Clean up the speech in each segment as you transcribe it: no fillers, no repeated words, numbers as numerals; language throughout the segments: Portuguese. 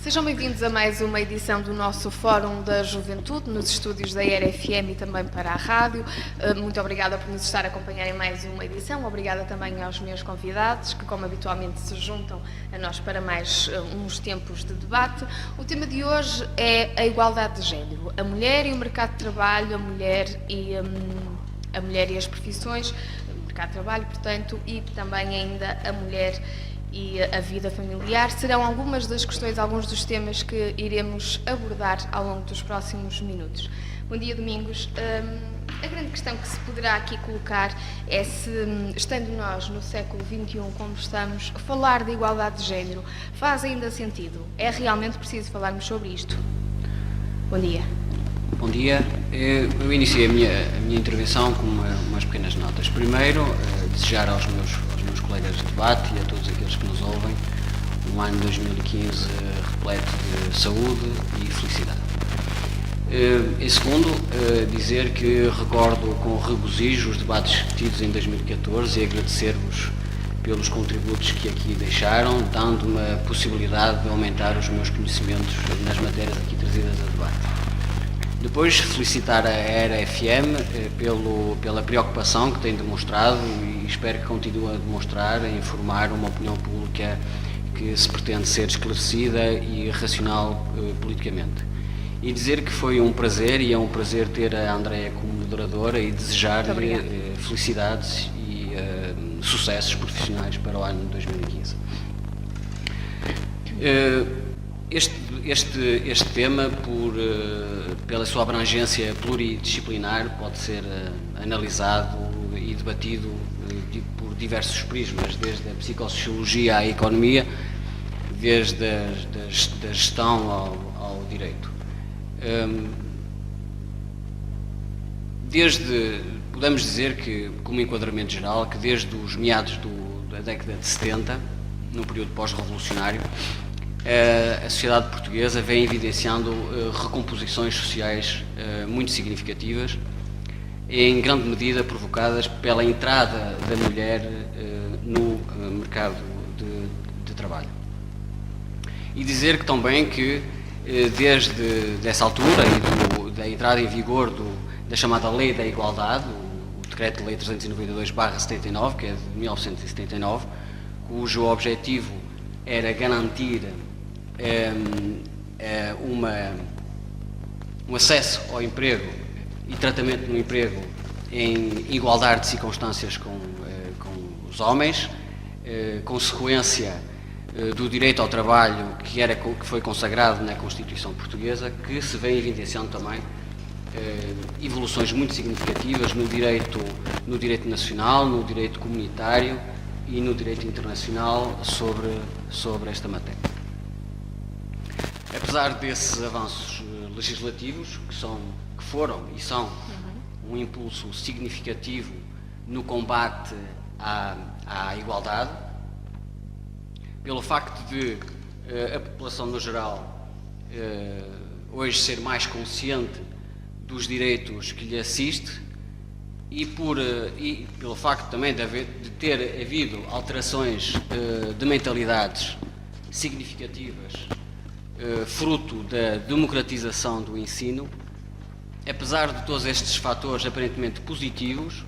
Sejam bem-vindos a mais uma edição do nosso Fórum da Juventude, nos estúdios da RFM e também para a rádio. Muito obrigada por nos estar a acompanhar em mais uma edição. Obrigada também aos meus convidados, que como habitualmente se juntam a nós para mais uns tempos de debate. O tema de hoje é a igualdade de género, a mulher e o mercado de trabalho, a mulher e as profissões, o mercado de trabalho, portanto, e também ainda a mulher e a vida familiar. Serão algumas das questões, alguns dos temas que iremos abordar ao longo dos próximos minutos. Bom dia, Domingos. A grande questão que se poderá aqui colocar é se, estando nós no século XXI como estamos, falar de igualdade de género faz ainda sentido? É realmente preciso falarmos sobre isto? Bom dia. Bom dia. Eu iniciei a minha intervenção com umas pequenas notas. Primeiro, desejar aos meus colegas de debate e a todos aqueles que nos ouvem um ano 2015 repleto de saúde e felicidade. Em segundo, dizer que recordo com regozijo os debates tidos em 2014 e agradecer-vos pelos contributos que aqui deixaram, dando-me a possibilidade de aumentar os meus conhecimentos nas matérias aqui trazidas a debate. Depois, felicitar a RFM pela preocupação que tem demonstrado e espero que continue a demonstrar, a informar uma opinião pública que se pretende ser esclarecida e racional politicamente. E dizer que foi um prazer e é um prazer ter a Andréia como moderadora e desejar-lhe felicidades e sucessos profissionais para o ano de 2015. Este tema, pela sua abrangência pluridisciplinar, pode ser analisado e debatido por diversos prismas, desde a psicossociologia à economia, desde da gestão ao direito. Podemos dizer que, como enquadramento geral, que desde os meados da década de 70, no período pós-revolucionário, a sociedade portuguesa vem evidenciando recomposições sociais muito significativas, em grande medida provocadas pela entrada da mulher no mercado de trabalho. E dizer que também que desde essa altura e da entrada em vigor da chamada Lei da Igualdade, o Decreto-Lei 392/79, que é de 1979, cujo objetivo era garantir um acesso ao emprego e tratamento no emprego em igualdade de circunstâncias com os homens, consequência do direito ao trabalho que foi consagrado na Constituição Portuguesa, que se vem evidenciando também evoluções muito significativas no direito nacional, no direito comunitário e no direito internacional sobre esta matéria. Apesar desses avanços legislativos, que foram e são um impulso significativo no combate à igualdade, pelo facto de a população no geral hoje ser mais consciente dos direitos que lhe assiste e pelo facto também de ter havido alterações de mentalidades significativas fruto da democratização do ensino, apesar de todos estes fatores aparentemente positivos,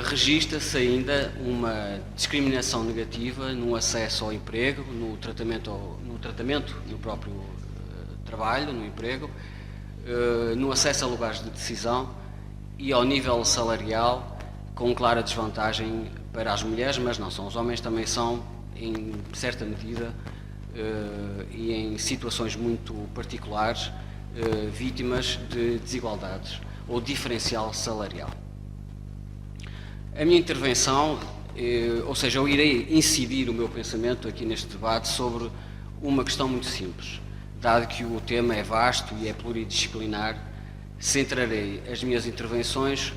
registra-se ainda uma discriminação negativa no acesso ao emprego, no tratamento no próprio trabalho, no emprego, no acesso a lugares de decisão e ao nível salarial, com clara desvantagem para as mulheres, mas não são. Os homens também são, em certa medida, e em situações muito particulares, vítimas de desigualdades ou diferencial salarial. A minha intervenção, ou seja, eu irei incidir o meu pensamento aqui neste debate sobre uma questão muito simples. Dado que o tema é vasto e é pluridisciplinar, centrarei as minhas intervenções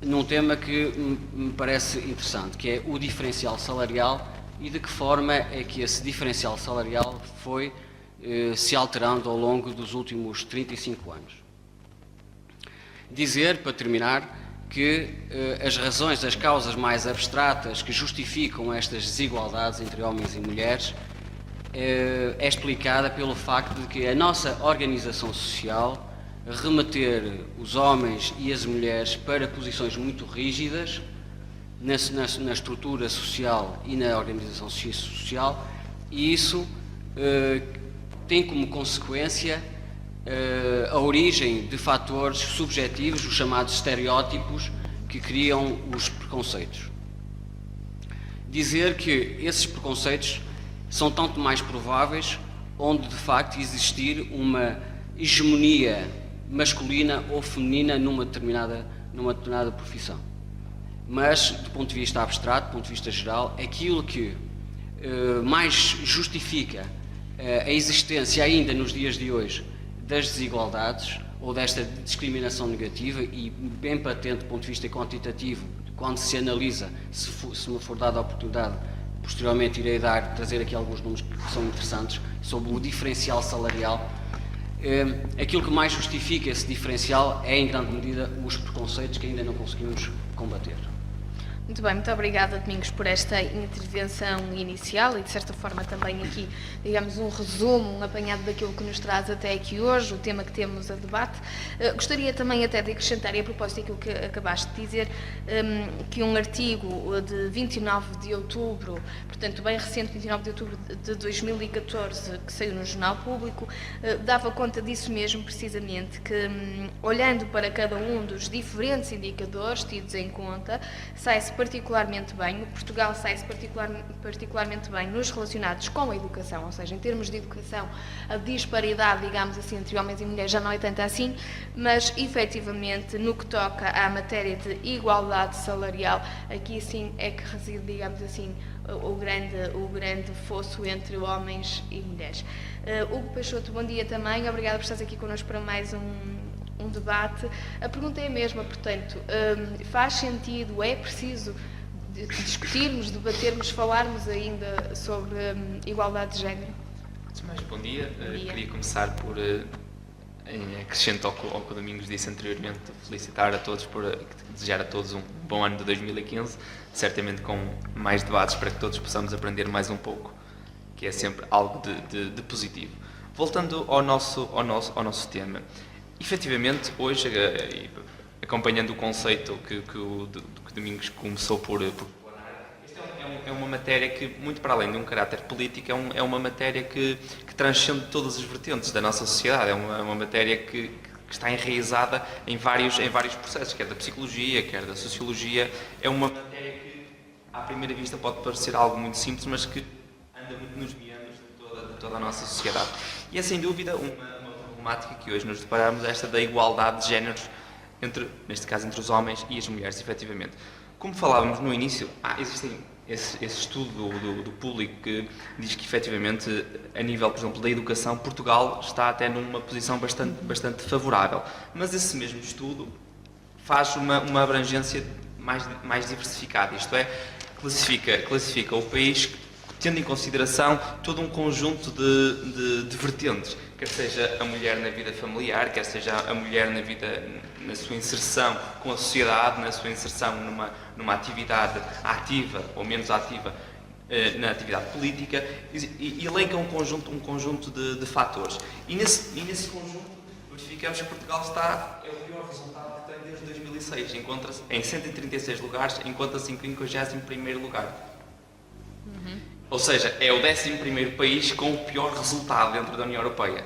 num tema que me parece interessante, que é o diferencial salarial e de que forma é que esse diferencial salarial foi se alterando ao longo dos últimos 35 anos. Dizer, para terminar, que as razões, as causas mais abstratas que justificam estas desigualdades entre homens e mulheres é explicada pelo facto de que a nossa organização social remeter os homens e as mulheres para posições muito rígidas na estrutura social e na organização social, e isso tem como consequência a origem de fatores subjetivos, os chamados estereótipos, que criam os preconceitos. Dizer que esses preconceitos são tanto mais prováveis onde de facto existir uma hegemonia masculina ou feminina numa determinada profissão. Mas, do ponto de vista abstrato, do ponto de vista geral, aquilo que mais justifica a existência ainda nos dias de hoje das desigualdades ou desta discriminação negativa, e bem patente do ponto de vista quantitativo, quando se analisa, se me for dada a oportunidade, posteriormente irei trazer aqui alguns números que são interessantes sobre o diferencial salarial. Aquilo que mais justifica esse diferencial é, em grande medida, os preconceitos que ainda não conseguimos combater. Muito bem, muito obrigada, Domingos, por esta intervenção inicial e, de certa forma, também aqui, digamos, um resumo, um apanhado daquilo que nos traz até aqui hoje, o tema que temos a debate. Gostaria também até de acrescentar, e a propósito daquilo que acabaste de dizer, que um artigo de 29 de outubro, portanto, bem recente, 29 de outubro de 2014, que saiu no Jornal Público, dava conta disso mesmo, precisamente, que, olhando para cada um dos diferentes indicadores tidos em conta, sai-se particularmente bem, Portugal sai-se particularmente bem nos relacionados com a educação, ou seja, em termos de educação, a disparidade, digamos assim, entre homens e mulheres já não é tanto assim, mas, efetivamente, no que toca à matéria de igualdade salarial, aqui sim é que reside, digamos assim, o grande fosso entre homens e mulheres. Hugo Peixoto, bom dia também, obrigada por estares aqui connosco para mais um debate. A pergunta é a mesma, portanto, faz sentido, é preciso discutirmos, debatermos, falarmos ainda sobre igualdade de género? Antes de mais, bom dia. Queria começar por, em acrescento ao que o Domingos disse anteriormente, felicitar a todos, desejar a todos um bom ano de 2015, certamente com mais debates para que todos possamos aprender mais um pouco, que é sempre algo de positivo. Voltando ao nosso tema, efetivamente, hoje, acompanhando o conceito que o Domingos começou por explorar, esta é uma matéria que, muito para além de um caráter político, é uma matéria que transcende todas as vertentes da nossa sociedade, é uma matéria que está enraizada em vários processos, quer da psicologia, quer da sociologia. É uma matéria que, à primeira vista, pode parecer algo muito simples, mas que anda muito nos meandros de toda a nossa sociedade. E é, sem dúvida, uma problemática que hoje nos deparamos, esta da igualdade de géneros, neste caso entre os homens e as mulheres, efetivamente. Como falávamos no início, existe esse estudo do público que diz que, efetivamente, a nível, por exemplo, da educação, Portugal está até numa posição bastante favorável. Mas esse mesmo estudo faz uma abrangência mais diversificada, isto é, classifica o país tendo em consideração todo um conjunto de vertentes, quer seja a mulher na vida familiar, quer seja a mulher na sua inserção com a sociedade, na sua inserção numa atividade ativa ou menos ativa na atividade política, e elenca um conjunto de fatores. E nesse conjunto verificamos que Portugal é o pior resultado que tem desde 2006, encontra-se em 136 lugares, encontra-se em 51º lugar. Ou seja, é o 11º país com o pior resultado dentro da União Europeia.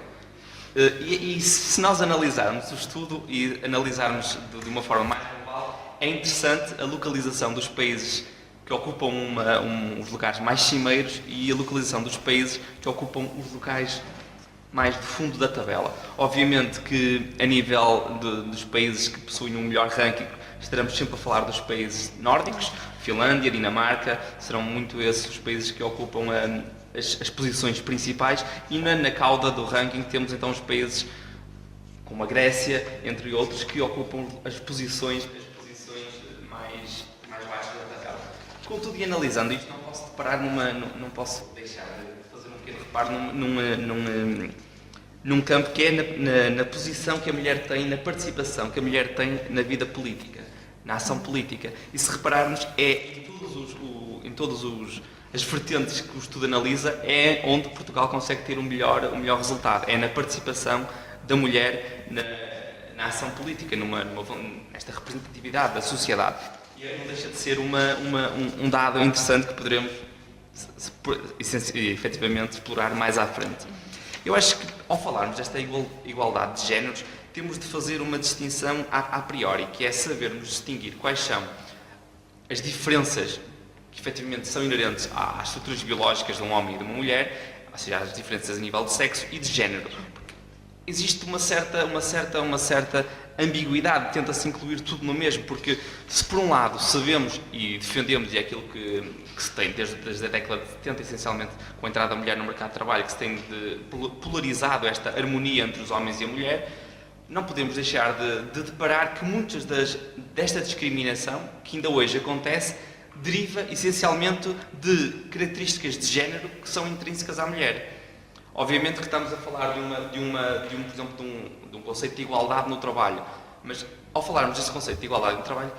E se nós analisarmos o estudo e analisarmos de uma forma mais global, é interessante a localização dos países que ocupam os lugares mais cimeiros e a localização dos países que ocupam os locais mais de fundo da tabela. Obviamente que, a nível dos países que possuem um melhor ranking, estaremos sempre a falar dos países nórdicos, Finlândia, Dinamarca, serão muito esses os países que ocupam as posições principais, e na cauda do ranking temos então os países como a Grécia, entre outros, que ocupam as posições mais baixas da tabela. Contudo, e analisando isto, não posso deixar de fazer um pequeno reparo num campo que é na posição que a mulher tem, na participação que a mulher tem na vida política, na ação política. E se repararmos, em todos as vertentes que o estudo analisa, é onde Portugal consegue ter o melhor resultado. É na participação da mulher na ação política, nesta representatividade da sociedade. E não deixa de ser um dado interessante que poderemos efetivamente explorar mais à frente. Eu acho que, ao falarmos desta igualdade de géneros, temos de fazer uma distinção a priori, que é sabermos distinguir quais são as diferenças que efetivamente são inerentes às estruturas biológicas de um homem e de uma mulher, ou seja, as diferenças a nível de sexo e de género. Existe uma certa ambiguidade, tenta-se incluir tudo no mesmo, porque se por um lado sabemos e defendemos, e é aquilo que se tem desde a década de 70, essencialmente com a entrada da mulher no mercado de trabalho, que se tem polarizado esta harmonia entre os homens e a mulher, não podemos deixar de deparar que muitas desta discriminação, que ainda hoje acontece, deriva essencialmente de características de género que são intrínsecas à mulher. Obviamente que estamos a falar por exemplo, de um conceito de igualdade no trabalho, mas ao falarmos desse conceito de igualdade no trabalho,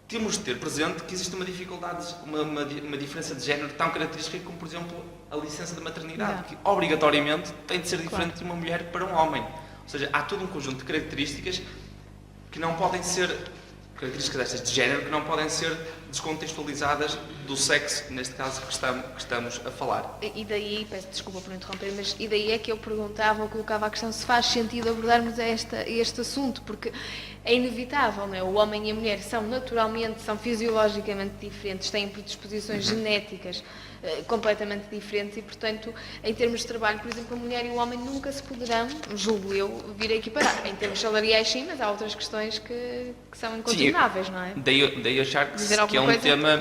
temos de ter presente que existe uma dificuldade, uma diferença de género tão característica como, por exemplo, a licença de maternidade, que obrigatoriamente tem de ser diferente de uma mulher para um homem. Ou seja, há todo um conjunto de características que não podem ser, características destas de género, que não podem ser descontextualizadas do sexo, neste caso que estamos a falar. E daí, peço desculpa por interromper, mas e daí é que eu perguntava ou colocava a questão se faz sentido abordarmos este assunto, porque é inevitável, não é? O homem e a mulher são naturalmente, são fisiologicamente diferentes, têm predisposições genéticas completamente diferentes e, portanto, em termos de trabalho, por exemplo, a mulher e o homem nunca se poderão, julgo eu, vir a equiparar. Em termos salariais, sim, mas há outras questões que são incontornáveis, não é? Daí achar que é um tema...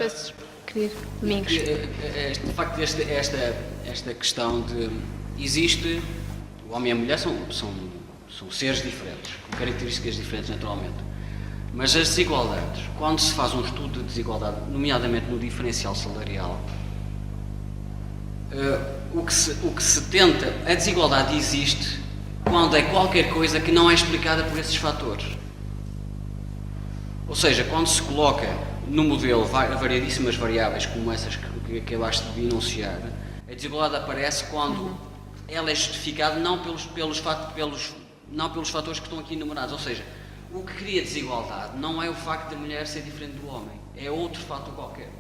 Domingos. De facto, esta questão de... Existe... O homem e a mulher são seres diferentes, com características diferentes naturalmente. Mas as desigualdades, quando se faz um estudo de desigualdade, nomeadamente no diferencial salarial, o que se tenta... A desigualdade existe quando é qualquer coisa que não é explicada por esses fatores. Ou seja, quando se coloca no modelo variadíssimas variáveis como essas que acabaste de enunciar, a desigualdade aparece quando ela é justificada não pelos fatores que estão aqui enumerados. Ou seja, o que cria desigualdade não é o facto da mulher ser diferente do homem, é outro fator qualquer.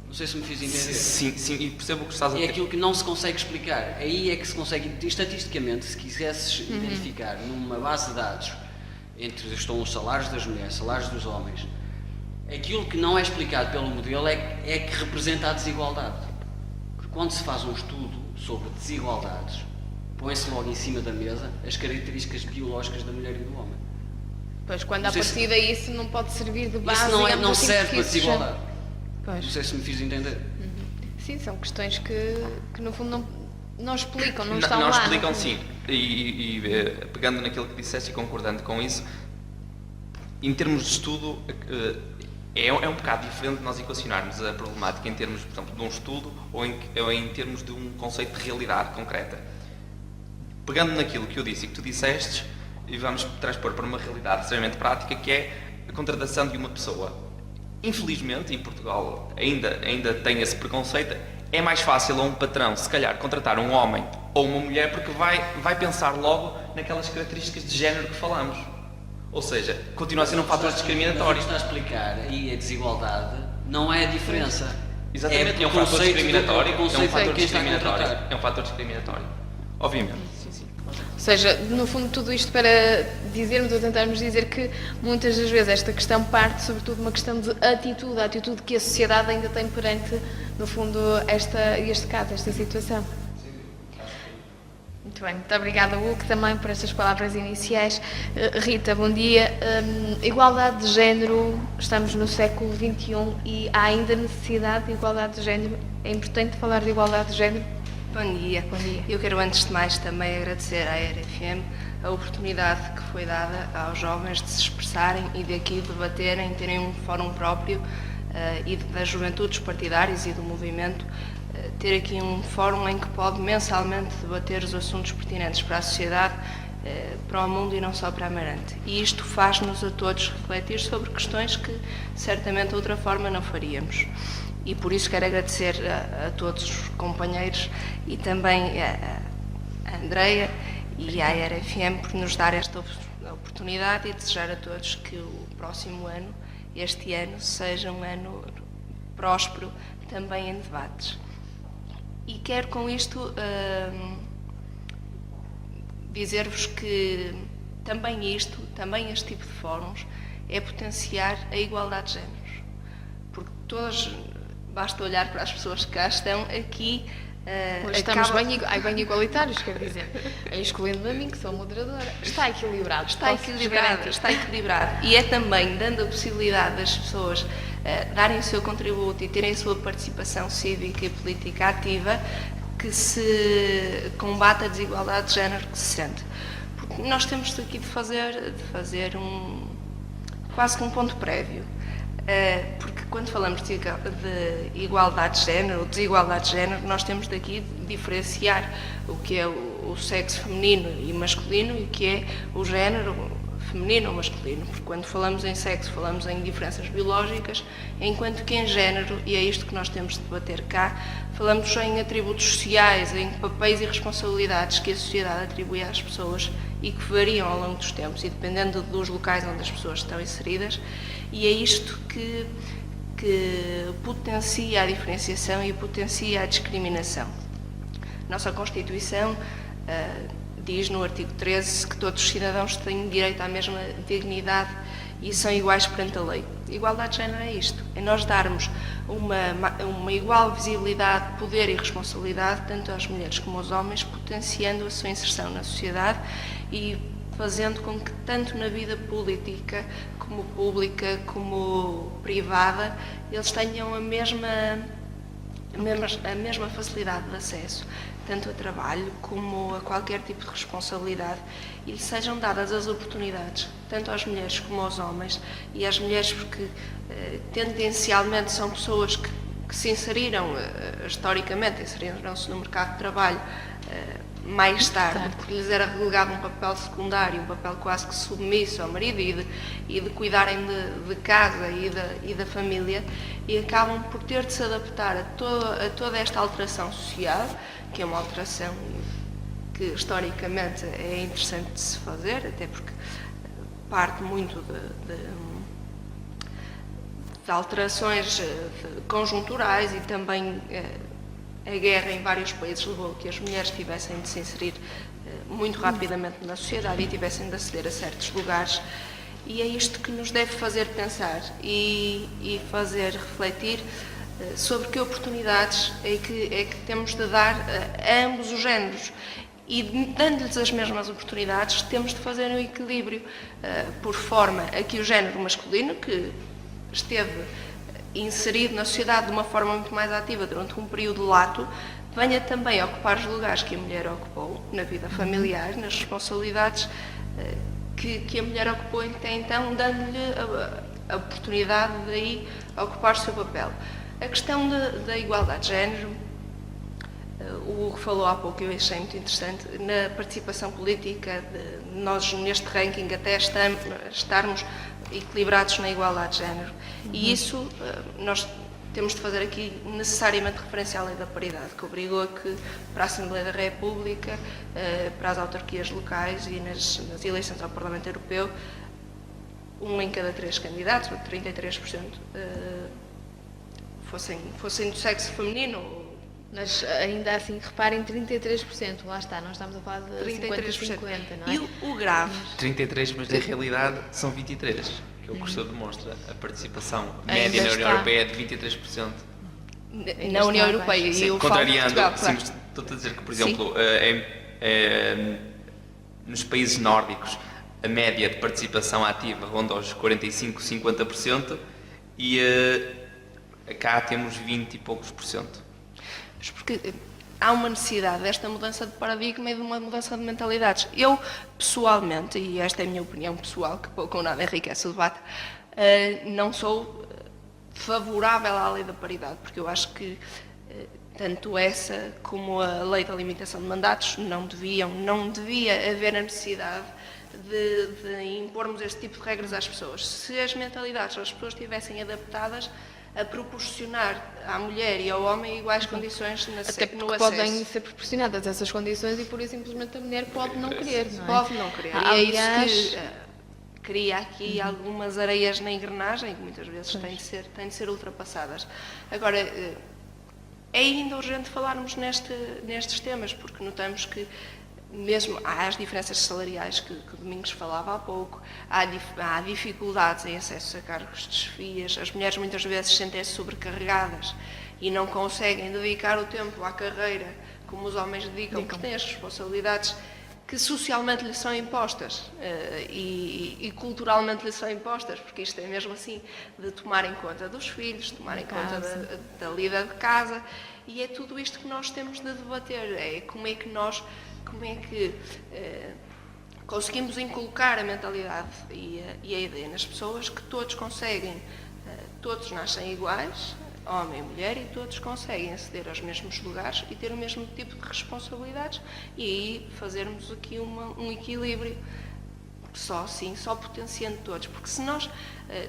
Não sei se me fiz entender. Sim, e percebo o que estás a dizer. É aquilo que não se consegue explicar. Aí é que se consegue, estatisticamente, se quisesses identificar numa base de dados entre estão os salários das mulheres, salários dos homens, aquilo que não é explicado pelo modelo é que representa a desigualdade. Porque quando se faz um estudo sobre desigualdades, põe-se logo em cima da mesa as características biológicas da mulher e do homem. Pois, quando a partir daí isso não pode servir de base... Isso não serve para desigualdade. Pois. Não sei se me fiz entender. Sim, são questões que no fundo não explicam, não estão lá. Não explicam, sim. E pegando naquilo que disseste e concordando com isso, em termos de estudo, é um bocado diferente de nós equacionarmos a problemática em termos, por exemplo, de um estudo ou em termos de um conceito de realidade concreta. Pegando naquilo que eu disse e que tu disseste, e vamos transpor para uma realidade extremamente prática, que é a contratação de uma pessoa. Infelizmente, em Portugal ainda tem esse preconceito, é mais fácil a um patrão, se calhar, contratar um homem ou uma mulher, porque vai pensar logo naquelas características de género que falamos. Ou seja, continua a ser um fator discriminatório. O que está a explicar aí a desigualdade não é a diferença. Exatamente, é um fator discriminatório. É um fator discriminatório. Obviamente. Ou seja, no fundo, tudo isto para dizermos ou tentarmos dizer que muitas das vezes esta questão parte sobretudo de uma questão de atitude, a atitude que a sociedade ainda tem perante, no fundo, este caso, esta situação. Muito bem, muito obrigada, Hugo, também por estas palavras iniciais. Rita, bom dia. Igualdade de género, estamos no século XXI e há ainda necessidade de igualdade de género? É importante falar de igualdade de género? Bom dia. Bom dia. Eu quero antes de mais também agradecer à RFM a oportunidade que foi dada aos jovens de se expressarem e de aqui debaterem, terem um fórum próprio e das juventudes partidárias e do movimento, ter aqui um fórum em que pode mensalmente debater os assuntos pertinentes para a sociedade, para o mundo e não só para a Amarante. E isto faz-nos a todos refletir sobre questões que certamente de outra forma não faríamos. e por isso quero agradecer a todos os companheiros e também a Andreia e à RFM por nos dar esta oportunidade e desejar a todos que o próximo ano, este ano, seja um ano próspero também em debates. E quero com isto dizer-vos que também este tipo de fóruns é potenciar a igualdade de géneros, porque basta olhar para as pessoas que cá estão aqui. Hoje estamos bem igualitários, quer dizer, excluindo a mim, que sou moderadora. Está equilibrado. Está equilibrado. E é também dando a possibilidade das pessoas darem o seu contributo e terem a sua participação cívica e política ativa que se combate a desigualdade de género que se sente. Porque nós temos aqui de fazer quase que um ponto prévio. Porque quando falamos de igualdade de género ou desigualdade de género, nós temos daqui de diferenciar o que é o sexo feminino e masculino e o que é o género feminino ou masculino, porque quando falamos em sexo falamos em diferenças biológicas, enquanto que em género, e é isto que nós temos de debater cá, falamos em atributos sociais, em papéis e responsabilidades que a sociedade atribui às pessoas e que variam ao longo dos tempos e dependendo dos locais onde as pessoas estão inseridas, e é isto que potencia a diferenciação e potencia a discriminação. Nossa Constituição diz no artigo 13 que todos os cidadãos têm direito à mesma dignidade e são iguais perante a lei. Igualdade de género é isto, é nós darmos uma igual visibilidade, poder e responsabilidade tanto às mulheres como aos homens, potenciando a sua inserção na sociedade e fazendo com que tanto na vida política como pública como privada eles tenham a mesma facilidade de acesso tanto a trabalho como a qualquer tipo de responsabilidade e lhes sejam dadas as oportunidades, tanto às mulheres como aos homens, e às mulheres porque tendencialmente são pessoas que se inseriram, historicamente, inseriram-se no mercado de trabalho mais tarde, porque lhes era relegado um papel secundário, um papel quase que submisso ao marido e de cuidarem de casa e da família, e acabam por ter de se adaptar a toda esta alteração social, que é uma alteração que historicamente é interessante de se fazer, até porque parte muito de alterações conjunturais e também a guerra em vários países levou a que as mulheres tivessem de se inserir muito rapidamente na sociedade e tivessem de aceder a certos lugares. E é isto que nos deve fazer pensar e fazer refletir sobre que oportunidades é que temos de dar a ambos os géneros. E dando-lhes as mesmas oportunidades, temos de fazer um equilíbrio por forma a que o género masculino, que esteve inserido na sociedade de uma forma muito mais ativa durante um período lato, venha também a ocupar os lugares que a mulher ocupou na vida familiar, nas responsabilidades que a mulher ocupou até então, dando-lhe a oportunidade de aí ocupar o seu papel. A questão da igualdade de género, o Hugo falou há pouco, eu achei muito interessante, na participação política, nós neste ranking até estarmos equilibrados na igualdade de género. E isso nós temos de fazer aqui necessariamente referência à lei da paridade, que obrigou a que para a Assembleia da República, para as autarquias locais e nas eleições ao Parlamento Europeu, 1 em cada 3 candidatos, 33%, fossem do sexo feminino. Mas ainda assim, reparem, 33%, lá está, nós estamos a falar de 50-50, não é? E o grave? 33%, mas na realidade são 23%, que o professor demonstra. A participação média na União Europeia é de 23%. Na União Europeia, sim, e eu contrariando, falo de Portugal, sim, estou a dizer que, por exemplo, nos países nórdicos, a média de participação ativa ronda aos 45-50% e cá temos 20 e poucos %. Porque há uma necessidade desta mudança de paradigma e de uma mudança de mentalidades. Eu, pessoalmente, e esta é a minha opinião pessoal, que pouco ou nada enriquece o debate, não sou favorável à lei da paridade, porque eu acho que tanto essa como a lei da limitação de mandatos não devia haver a necessidade de impormos este tipo de regras às pessoas. Se as mentalidades das pessoas estivessem adaptadas, a proporcionar à mulher e ao homem iguais condições Até no porque acesso. podem ser proporcionadas essas condições e por isso simplesmente a mulher pode não querer, não é? Pode não querer. E é isso que cria aqui algumas areias na engrenagem que muitas vezes têm de ser ultrapassadas. Agora, é ainda urgente falarmos nestes temas, porque notamos que mesmo há as diferenças salariais que o Domingos falava há pouco, há dificuldades em acesso a cargos de chefias, as mulheres muitas vezes sentem-se sobrecarregadas e não conseguem dedicar o tempo à carreira como os homens dedicam, porque têm as responsabilidades que socialmente lhes são impostas e culturalmente lhes são impostas, porque isto é mesmo assim, de tomarem conta dos filhos, tomarem conta da lida de casa, e é tudo isto que nós temos de debater, é como é que conseguimos inculcar a mentalidade e a ideia nas pessoas que todos conseguem, todos nascem iguais, homem e mulher, e todos conseguem aceder aos mesmos lugares e ter o mesmo tipo de responsabilidades, e aí fazermos aqui um equilíbrio, só potenciando todos, porque se nós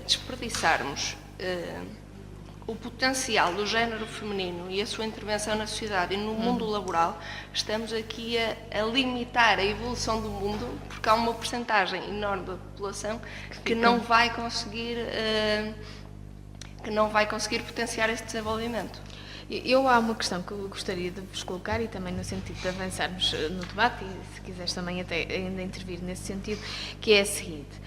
desperdiçarmos o potencial do género feminino e a sua intervenção na sociedade e no mundo laboral, estamos aqui a limitar a evolução do mundo, porque há uma percentagem enorme da população que não vai conseguir potenciar esse desenvolvimento. Há uma questão que eu gostaria de vos colocar e também no sentido de avançarmos no debate, e se quiseres também até ainda intervir nesse sentido, que é a seguinte: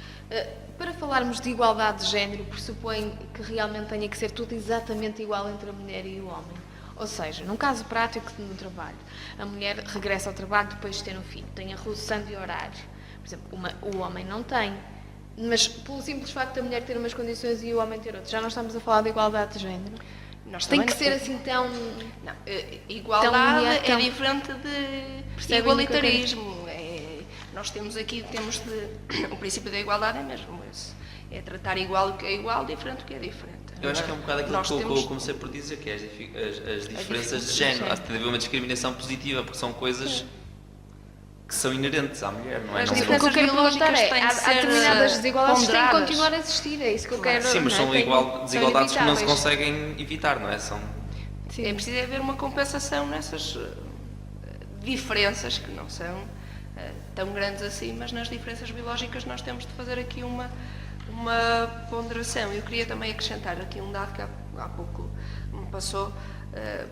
para falarmos de igualdade de género, pressupõe que realmente tenha que ser tudo exatamente igual entre a mulher e o homem. Ou seja, num caso prático no trabalho, a mulher regressa ao trabalho depois de ter um filho, tem a redução de horários. Por exemplo, o homem não tem. Mas pelo simples facto da mulher ter umas condições e o homem ter outras, já não estamos a falar de igualdade de género. Tem que ser assim tão... Não, igualdade é diferente de igualitarismo. Nós temos o princípio da igualdade é mesmo esse. É tratar igual o que é igual, diferente o que é diferente. Eu acho que é um bocado aquilo que eu comecei por dizer, que é as diferenças de género. Há de haver uma discriminação positiva, porque são coisas que são inerentes à mulher, não é? Mas o que eu quero perguntar há determinadas desigualdades que têm que continuar a existir, é isso que eu quero... Sim, mas são desigualdades que não se conseguem evitar, não é? É preciso haver uma compensação nessas diferenças que não são tão grandes assim, mas nas diferenças biológicas nós temos de fazer aqui uma ponderação. Eu queria também acrescentar aqui um dado que há pouco me passou.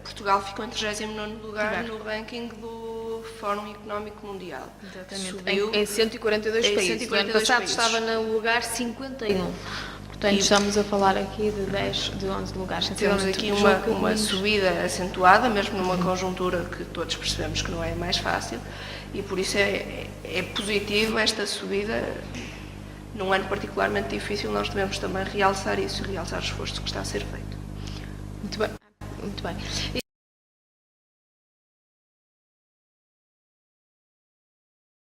Portugal ficou em 39º lugar no ranking do Fórum Económico Mundial. Exatamente. Subiu em 142 países. No ano passado estava no lugar 51. Portanto, estamos a falar aqui de 11 lugares. Temos aqui uma subida acentuada, mesmo numa conjuntura que todos percebemos que não é mais fácil, e por isso é positivo esta subida. Num ano particularmente difícil, nós devemos também realçar isso, realçar o esforço que está a ser feito. Muito bem.